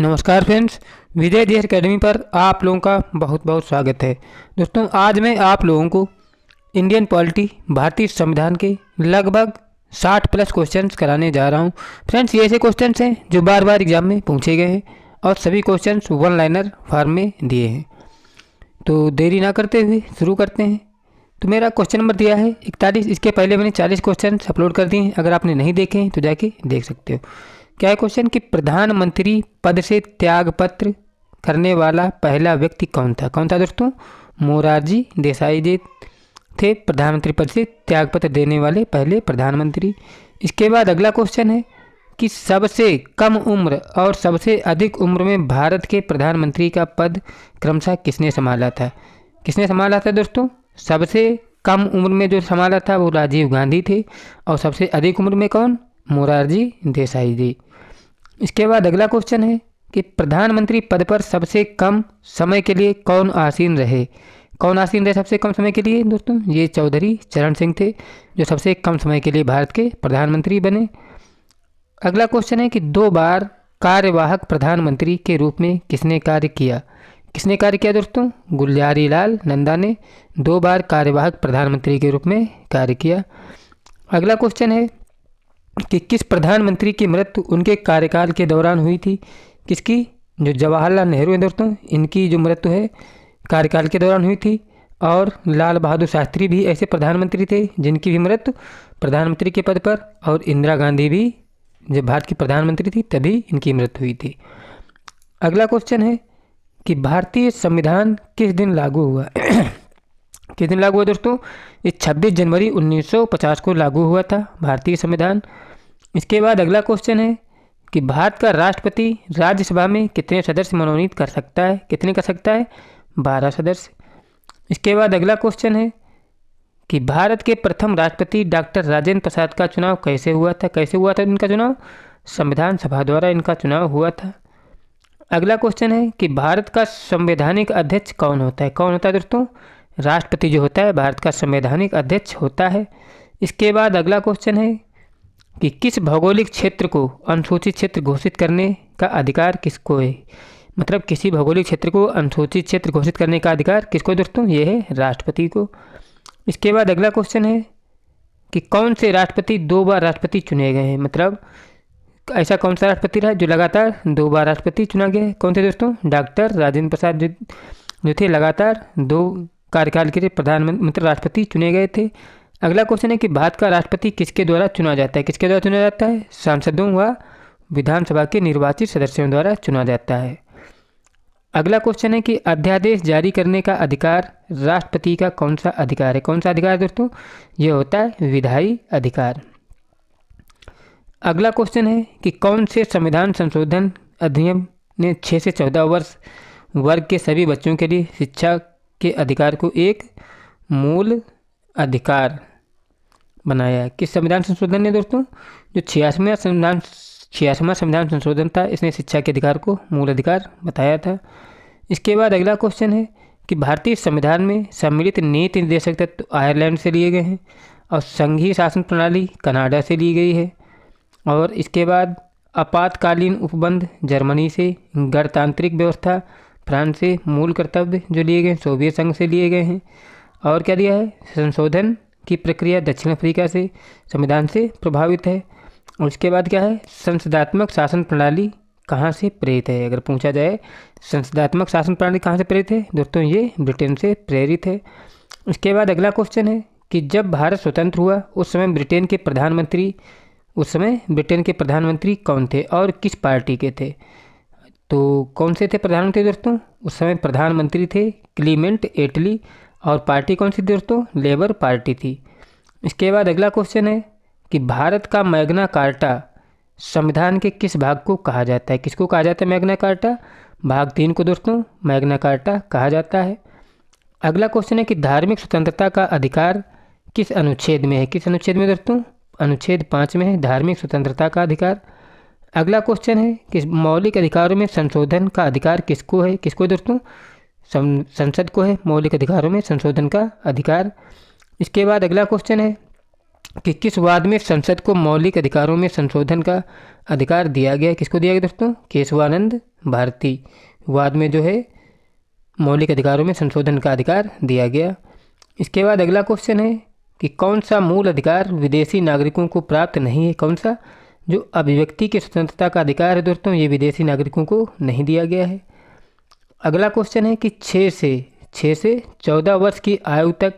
नमस्कार friends, Vijay ji academy पर आप लोगों का बहुत बहुत स्वागत है। दोस्तों, आज मैं आप लोगों को इंडियन पॉलिटी भारतीय संविधान के लगभग 60 प्लस क्वेश्चंस कराने जा रहा हूं। फ्रेंड्स, ये ऐसे क्वेश्चंस हैं जो बार बार एग्जाम में पूछे गए हैं और सभी क्वेश्चंस वन लाइनर फॉर्म में दिए हैं। तो देरी ना करते हुए शुरू करते हैं। तो मेरा क्वेश्चन नंबर दिया है 41। इसके पहले मैंने 40 क्वेश्चन अपलोड कर दिए हैं। अगर आपने नहीं देखे हैं तो जाके देख सकते हो। क्या है क्वेश्चन कि प्रधानमंत्री पद से त्यागपत्र करने वाला पहला व्यक्ति कौन था? कौन था दोस्तों? मोरारजी देसाई जी थे प्रधानमंत्री पद से त्यागपत्र देने वाले पहले प्रधानमंत्री। इसके बाद अगला क्वेश्चन है कि सबसे कम उम्र और सबसे अधिक उम्र में भारत के प्रधानमंत्री का पद क्रमशः किसने संभाला था? किसने संभाला था दोस्तों? सबसे कम उम्र में जो संभाला था वो राजीव गांधी थे और सबसे अधिक उम्र में कौन? मोरारजी देसाई जी। इसके बाद अगला क्वेश्चन है कि प्रधानमंत्री पद पर सबसे कम समय के लिए कौन आसीन रहे? कौन आसीन रहे सबसे कम समय के लिए दोस्तों? ये चौधरी चरण सिंह थे जो सबसे कम समय के लिए भारत के प्रधानमंत्री बने। अगला क्वेश्चन है कि 2 बार कार्यवाहक प्रधानमंत्री के रूप में किसने कार्य किया? किसने कार्य किया दोस्तों? गुलजारी लाल नंदा ने 2 बार कार्यवाहक प्रधानमंत्री के रूप में कार्य किया। अगला क्वेश्चन है कि किस प्रधानमंत्री की मृत्यु उनके कार्यकाल के दौरान हुई थी? किसकी? जो जवाहरलाल नेहरू हैं दोस्तों, इनकी जो मृत्यु है कार्यकाल के दौरान हुई थी। और लाल बहादुर शास्त्री भी ऐसे प्रधानमंत्री थे जिनकी भी मृत्यु प्रधानमंत्री के पद पर, और इंदिरा गांधी भी जब भारत की प्रधानमंत्री थी तभी इनकी मृत्यु हुई थी। अगला क्वेश्चन है कि भारतीय संविधान किस दिन लागू हुआ? किस दिन लागू हुआ दोस्तों? ये 26 जनवरी 1950 को लागू हुआ था भारतीय संविधान। इसके बाद अगला क्वेश्चन है कि भारत का राष्ट्रपति राज्यसभा में कितने सदस्य मनोनीत कर सकता है? कितने कर सकता है? 12 सदस्य। इसके बाद अगला क्वेश्चन है कि भारत के प्रथम राष्ट्रपति डॉक्टर राजेंद्र प्रसाद का चुनाव कैसे हुआ था? कैसे हुआ था इनका चुनाव? संविधान सभा द्वारा इनका चुनाव हुआ था। अगला क्वेश्चन है कि भारत का संवैधानिक अध्यक्ष कौन होता है? कौन होता है दोस्तों? राष्ट्रपति जो होता है भारत का संवैधानिक अध्यक्ष होता है। इसके बाद अगला क्वेश्चन है कि किस भौगोलिक क्षेत्र को अनुसूचित क्षेत्र घोषित करने का अधिकार किसको है? मतलब किसी भौगोलिक क्षेत्र को अनुसूचित क्षेत्र घोषित करने का अधिकार किसको दोस्तों? ये है राष्ट्रपति को। इसके बाद अगला क्वेश्चन है कि कौन से राष्ट्रपति 2 बार राष्ट्रपति चुने गए हैं? मतलब ऐसा कौन सा राष्ट्रपति रहा जो लगातार 2 बार राष्ट्रपति चुना गया है? कौन थे दोस्तों? डॉक्टर राजेंद्र प्रसाद जो थे लगातार 2 कार्यकाल के लिए प्रधानमंत्री राष्ट्रपति चुने गए थे। अगला क्वेश्चन है कि भारत का राष्ट्रपति किसके द्वारा चुना जाता है? किसके द्वारा चुना जाता है? सांसदों व विधानसभा के निर्वाचित सदस्यों द्वारा चुना जाता है। अगला क्वेश्चन है कि अध्यादेश जारी करने का अधिकार राष्ट्रपति का कौन सा अधिकार है? कौन सा अधिकार दोस्तों? ये होता है विधायी अधिकार। अगला क्वेश्चन है कि कौन से संविधान संशोधन अधिनियम ने 6 से 14 वर्ष वर्ग के सभी बच्चों के लिए शिक्षा के अधिकार को एक मूल अधिकार बनाया है? किस संविधान संशोधन ने दोस्तों? जो 86वां संविधान संशोधन था, इसने शिक्षा के अधिकार को मूल अधिकार बताया था। इसके बाद अगला क्वेश्चन है कि भारतीय संविधान में सम्मिलित नीति निर्देशक तत्व आयरलैंड से लिए गए हैं और संघीय शासन प्रणाली कनाडा से ली गई है। और इसके बाद आपातकालीन उपबंध जर्मनी से, गणतांत्रिक व्यवस्था फ्रांस से, मूल कर्तव्य जो लिए गए सोवियत संघ से लिए गए हैं। और क्या दिया है? संशोधन की प्रक्रिया दक्षिण अफ्रीका से संविधान से प्रभावित है। और इसके बाद क्या है? संसदात्मक शासन प्रणाली कहाँ से प्रेरित है? अगर पूछा जाए संसदात्मक शासन प्रणाली कहाँ से प्रेरित है दोस्तों? ये ब्रिटेन से प्रेरित है। इसके बाद अगला क्वेश्चन है कि जब भारत स्वतंत्र हुआ उस समय ब्रिटेन के प्रधानमंत्री कौन थे और किस पार्टी के थे? तो कौन से थे प्रधानमंत्री दोस्तों? उस समय प्रधानमंत्री थे क्लीमेंट एटली और पार्टी कौन सी थी दोस्तों? लेबर पार्टी थी। इसके बाद अगला क्वेश्चन है कि भारत का मैग्ना कार्टा संविधान के किस भाग को कहा जाता है? किसको कहा जाता है मैग्ना कार्टा? भाग 3 को दोस्तों मैग्ना कार्टा कहा जाता है। अगला क्वेश्चन है कि धार्मिक स्वतंत्रता का अधिकार किस अनुच्छेद में है? किस अनुच्छेद में दोस्तों? अनुच्छेद 5 में है धार्मिक स्वतंत्रता का अधिकार। अगला क्वेश्चन है कि मौलिक अधिकारों में संशोधन का अधिकार किसको है? किसको दोस्तों? संसद को है मौलिक अधिकारों में संशोधन का अधिकार। इसके बाद अगला क्वेश्चन है कि किस वाद में संसद को मौलिक अधिकारों में संशोधन का अधिकार दिया गया? किसको दिया गया दोस्तों? केशवानंद भारतीयवाद में जो है मौलिक अधिकारों में संशोधन का अधिकार दिया गया। इसके बाद अगला क्वेश्चन है कि कौन सा मूल अधिकार विदेशी नागरिकों को प्राप्त नहीं है। कौन सा? जो अभिव्यक्ति की स्वतंत्रता का अधिकार है दोस्तों, ये विदेशी नागरिकों को नहीं दिया गया है। अगला क्वेश्चन है कि 6 से 14 वर्ष की आयु तक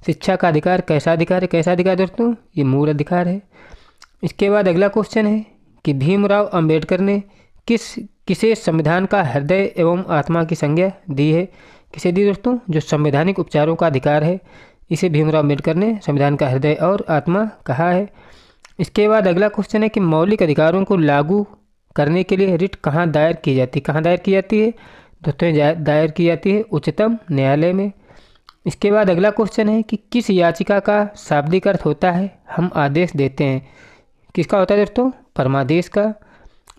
शिक्षा का अधिकार कैसा अधिकार है? कैसा अधिकार दोस्तों? ये मूल अधिकार है। इसके बाद अगला क्वेश्चन है कि भीमराव अंबेडकर ने किसे संविधान का हृदय एवं आत्मा की संज्ञा दी है? किसे दी दोस्तों? जो संवैधानिक उपचारों का अधिकार है, इसे भीमराव अंबेडकर ने संविधान का हृदय और आत्मा कहा है। इसके बाद अगला क्वेश्चन है कि मौलिक अधिकारों को लागू करने के लिए रिट कहाँ दायर की जाती है? कहाँ दायर की जाती है दोस्तों? दायर की जाती है उच्चतम न्यायालय में। इसके बाद अगला क्वेश्चन है कि किस याचिका का शाब्दिक अर्थ होता है हम आदेश देते हैं? किसका होता है दोस्तों? परमादेश का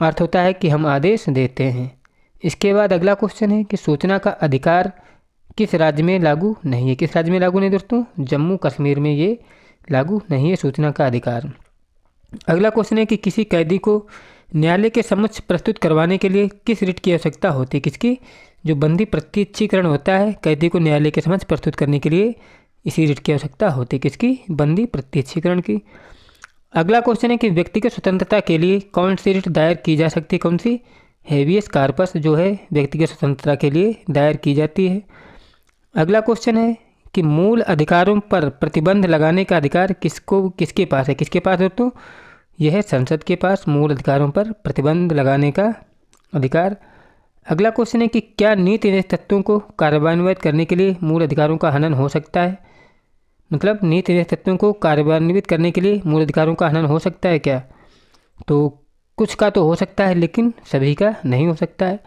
अर्थ होता है कि हम आदेश देते हैं। इसके बाद अगला क्वेश्चन है कि सूचना का अधिकार किस राज्य में लागू नहीं है? किस राज्य में लागू नहीं दोस्तों? जम्मू कश्मीर में ये लागू नहीं है सूचना का अधिकार। अगला क्वेश्चन है कि किसी कैदी को न्यायालय के समक्ष प्रस्तुत करवाने के लिए किस रिट की आवश्यकता होती है? किसकी? जो बंदी प्रत्यक्षीकरण होता है, कैदी को न्यायालय के समक्ष प्रस्तुत करने के लिए इसी रिट की आवश्यकता होती है। किसकी? बंदी प्रत्यक्षीकरण की। अगला क्वेश्चन है कि व्यक्तिगत स्वतंत्रता के लिए कौन सी रिट दायर की जा सकती है? कौन सी? हेबियस कार्पस जो है व्यक्तिगत स्वतंत्रता के लिए दायर की जाती है। अगला क्वेश्चन है कि मूल अधिकारों पर प्रतिबंध लगाने का अधिकार किसके पास है? किसके पास दोस्तों? यह है संसद के पास मूल अधिकारों पर प्रतिबंध लगाने का अधिकार। अगला क्वेश्चन है कि क्या नीति निर्देशक तत्वों को कार्यान्वित करने के लिए मूल अधिकारों का हनन हो सकता है? मतलब नीति निर्देशक तत्वों को कार्यान्वित करने के लिए मूल अधिकारों का हनन हो सकता है क्या? तो कुछ का तो हो सकता है, लेकिन सभी का नहीं हो सकता है।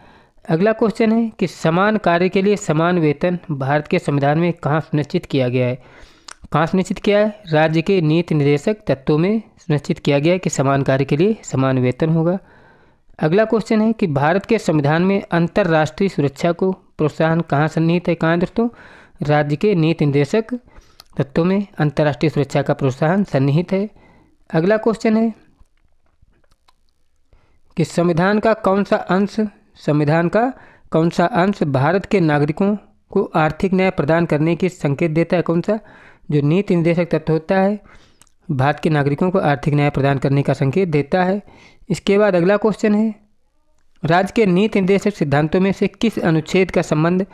अगला क्वेश्चन है कि समान कार्य के लिए समान वेतन भारत के संविधान में कहाँ सुनिश्चित किया गया है? कहाँ सुनिश्चित किया है? राज्य के नीति निर्देशक तत्वों में सुनिश्चित किया गया है कि समान कार्य के लिए समान वेतन होगा। अगला क्वेश्चन है कि भारत के संविधान में अंतर्राष्ट्रीय सुरक्षा को प्रोत्साहन कहाँ सन्निहित है? कहाँ दोस्तों? राज्य के नीति निर्देशक तत्वों में अंतर्राष्ट्रीय सुरक्षा का प्रोत्साहन सन्निहित है। अगला क्वेश्चन है कि संविधान का कौन सा अंश भारत के नागरिकों को आर्थिक न्याय प्रदान करने के संकेत देता है? कौन सा? जो नीति निर्देशक तत्व होता है भारत के नागरिकों को आर्थिक न्याय प्रदान करने का संकेत देता है। इसके बाद अगला क्वेश्चन है राज्य के नीति निर्देशक सिद्धांतों में से किस अनुच्छेद का संबंध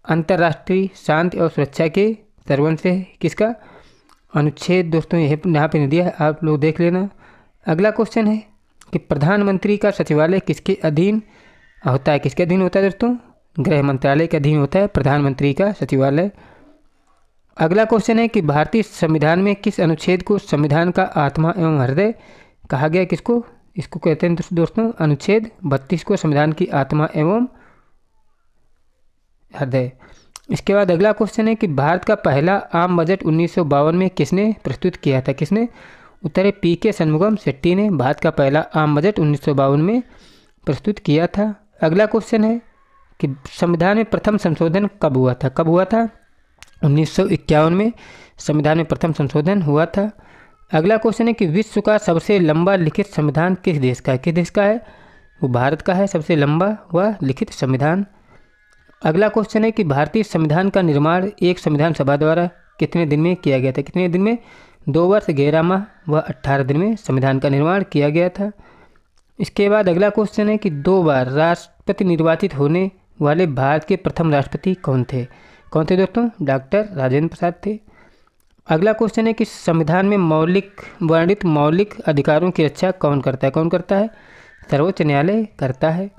अंतर्राष्ट्रीय शांति और सुरक्षा के सर्वन से है? किसका? अनुच्छेद दोस्तों यहाँ पे नहीं दिया है, आप लोग देख लेना। अगला क्वेश्चन है कि प्रधानमंत्री का सचिवालय किसके अधीन होता है? किसके अधीन होता है दोस्तों? गृह मंत्रालय के अधीन होता है प्रधानमंत्री का सचिवालय। अगला क्वेश्चन है कि भारतीय संविधान में किस अनुच्छेद को संविधान का आत्मा एवं हृदय कहा गया? किसको? इसको कहते हैं दोस्तों अनुच्छेद 32 को संविधान की आत्मा एवं हृदय। इसके बाद अगला क्वेश्चन है कि भारत का पहला आम बजट 1952 में किसने प्रस्तुत किया था? किसने? उत्तर है पी.के. षणमुगम शेट्टी ने भारत का पहला आम बजट 1952 में प्रस्तुत किया था। अगला क्वेश्चन है कि संविधान में प्रथम संशोधन कब हुआ था? कब हुआ था? 1951 में संविधान में प्रथम संशोधन हुआ था। अगला क्वेश्चन है कि विश्व का सबसे लंबा लिखित संविधान किस देश का है? किस देश का है? वो भारत का है सबसे लंबा व लिखित संविधान। अगला क्वेश्चन है कि भारतीय संविधान का निर्माण एक संविधान सभा द्वारा कितने दिन में किया गया था? कितने दिन में? 2 वर्ष 11 माह व 18 दिन में संविधान का निर्माण किया गया था। इसके बाद अगला क्वेश्चन है कि 2 बार राष्ट्रपति निर्वाचित होने वाले भारत के प्रथम राष्ट्रपति कौन थे? कौन थे दोस्तों? डॉक्टर राजेंद्र प्रसाद थे। अगला क्वेश्चन है कि संविधान में वर्णित मौलिक अधिकारों की रक्षा कौन करता है? कौन करता है? सर्वोच्च न्यायालय करता है।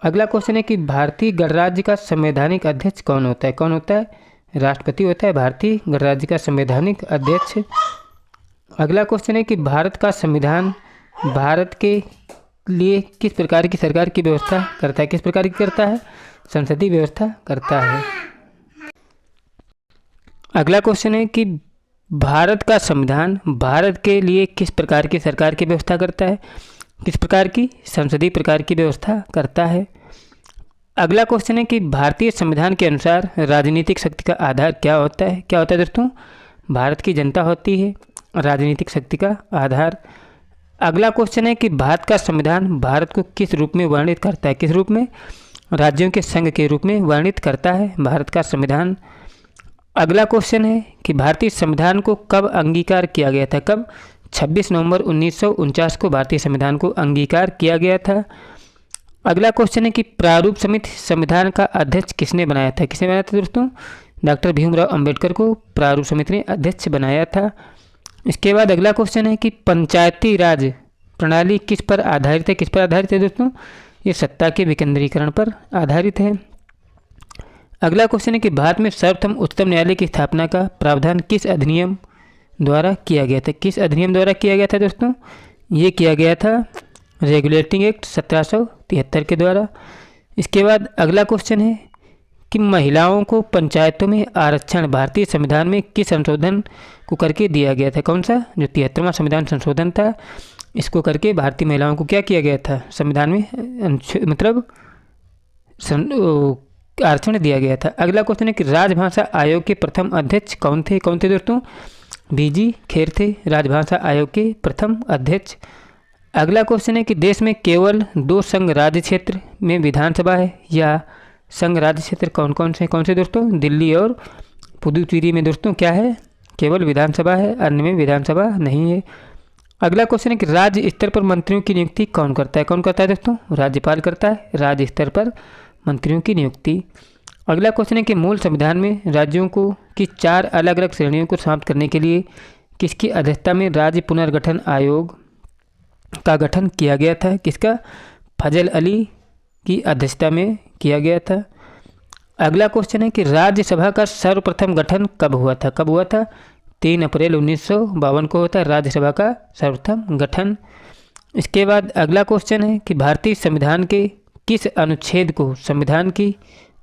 अगला क्वेश्चन है कि भारतीय गणराज्य का संवैधानिक अध्यक्ष कौन होता है? कौन होता है? राष्ट्रपति होता है भारतीय गणराज्य का संवैधानिक अध्यक्ष। अगला क्वेश्चन है कि भारत का संविधान भारत के लिए किस प्रकार की सरकार की व्यवस्था करता है? किस प्रकार की करता है? संसदीय व्यवस्था करता है। अगला क्वेश्चन है कि भारत का संविधान भारत के लिए किस प्रकार की सरकार की व्यवस्था करता है? किस प्रकार की? संसदीय प्रकार की व्यवस्था करता है। अगला क्वेश्चन है कि भारतीय संविधान के अनुसार राजनीतिक शक्ति का आधार क्या होता है? क्या होता है दोस्तों? भारत की जनता होती है राजनीतिक शक्ति का आधार। अगला क्वेश्चन है कि भारत का संविधान भारत को किस रूप में वर्णित करता है? किस रूप में? राज्यों के संघ के रूप में वर्णित करता है भारत का संविधान। अगला क्वेश्चन है कि भारतीय संविधान को कब अंगीकार किया गया था? कब? 26 नवंबर 1949 को भारतीय संविधान को अंगीकार किया गया था। अगला क्वेश्चन है कि प्रारूप समिति संविधान का अध्यक्ष किसने बनाया था? किसने बनाया था दोस्तों? डॉक्टर भीमराव अंबेडकर को प्रारूप समिति ने अध्यक्ष बनाया था। इसके बाद अगला क्वेश्चन है कि पंचायती राज प्रणाली किस पर आधारित है? किस पर आधारित है दोस्तों? ये सत्ता के विकेंद्रीकरण पर आधारित है। अगला क्वेश्चन है कि भारत में सर्वप्रथम उच्चतम न्यायालय की स्थापना का प्रावधान किस अधिनियम द्वारा किया गया था? किस अधिनियम द्वारा किया गया था दोस्तों? ये किया गया था रेगुलेटिंग एक्ट 1773 के द्वारा। इसके बाद अगला क्वेश्चन है कि महिलाओं को पंचायतों में आरक्षण भारतीय संविधान में किस संशोधन को करके दिया गया था? कौन सा? जो 73वां संविधान संशोधन था, इसको करके भारतीय महिलाओं को क्या किया गया था? संविधान में मतलब आरक्षण दिया गया था। अगला क्वेश्चन है कि राजभाषा आयोग के प्रथम अध्यक्ष कौन थे? कौन थे दोस्तों? बीजी खेर थे राजभाषा आयोग के प्रथम अध्यक्ष। अगला क्वेश्चन है कि देश में केवल 2 संघ राज्य क्षेत्र में विधानसभा है, या संघ राज्य क्षेत्र कौन कौन से दोस्तों? दिल्ली और पुदुचेरी में दोस्तों क्या है? केवल विधानसभा है, अन्य में विधानसभा नहीं है। अगला क्वेश्चन है कि राज्य स्तर पर मंत्रियों की नियुक्ति कौन करता है? कौन करता है दोस्तों? राज्यपाल करता है राज्य स्तर पर मंत्रियों की नियुक्ति। अगला क्वेश्चन है कि मूल संविधान में राज्यों को की 4 अलग अलग श्रेणियों को समाप्त करने के लिए किसकी अध्यक्षता में राज्य पुनर्गठन आयोग का गठन किया गया था? किसका? फजल अली की अध्यक्षता में किया गया था। अगला क्वेश्चन है कि राज्यसभा का सर्वप्रथम गठन कब हुआ था? कब हुआ था? 3 अप्रैल 1952 को होता है राज्यसभा का सर्वप्रथम गठन। इसके बाद अगला क्वेश्चन है कि भारतीय संविधान के किस अनुच्छेद को संविधान की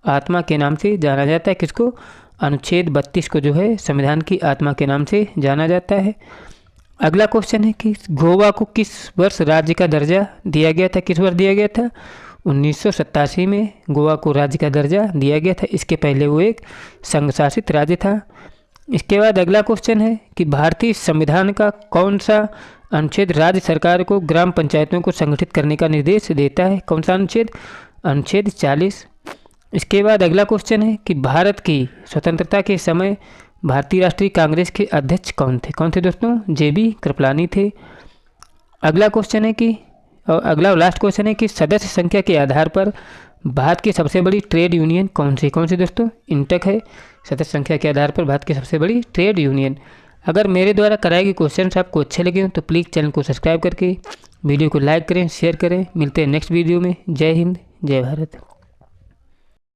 आत्मा के नाम से जाना जाता है? किसको? अनुच्छेद 32 को जो है संविधान की आत्मा के नाम से जाना जाता है। अगला क्वेश्चन है कि गोवा को किस वर्ष राज्य का दर्जा दिया गया था? किस वर्ष दिया गया था? 1987 में गोवा को राज्य का दर्जा दिया गया था। इसके पहले वो एक संघ शासित राज्य था। इसके बाद अगला क्वेश्चन है कि भारतीय संविधान का कौन सा अनुच्छेद राज्य सरकार को ग्राम पंचायतों को संगठित करने का निर्देश देता है? कौन सा अनुच्छेद? अनुच्छेद 40। इसके बाद अगला क्वेश्चन है कि भारत की स्वतंत्रता के समय भारतीय राष्ट्रीय कांग्रेस के अध्यक्ष कौन थे? कौन थे दोस्तों? JB कृपलानी थे। अगला क्वेश्चन है कि अगला लास्ट क्वेश्चन है कि सदस्य संख्या के आधार पर भारत की सबसे बड़ी ट्रेड यूनियन कौन सी? कौन सी दोस्तों? इंटक है सदस्य संख्या के आधार पर भारत की सबसे बड़ी ट्रेड यूनियन। अगर मेरे द्वारा कराए गए क्वेश्चन आपको अच्छे लगे हो तो प्लीज़ चैनल को सब्सक्राइब करके वीडियो को लाइक करें, शेयर करें। मिलते हैं नेक्स्ट वीडियो में। जय हिंद, जय भारत।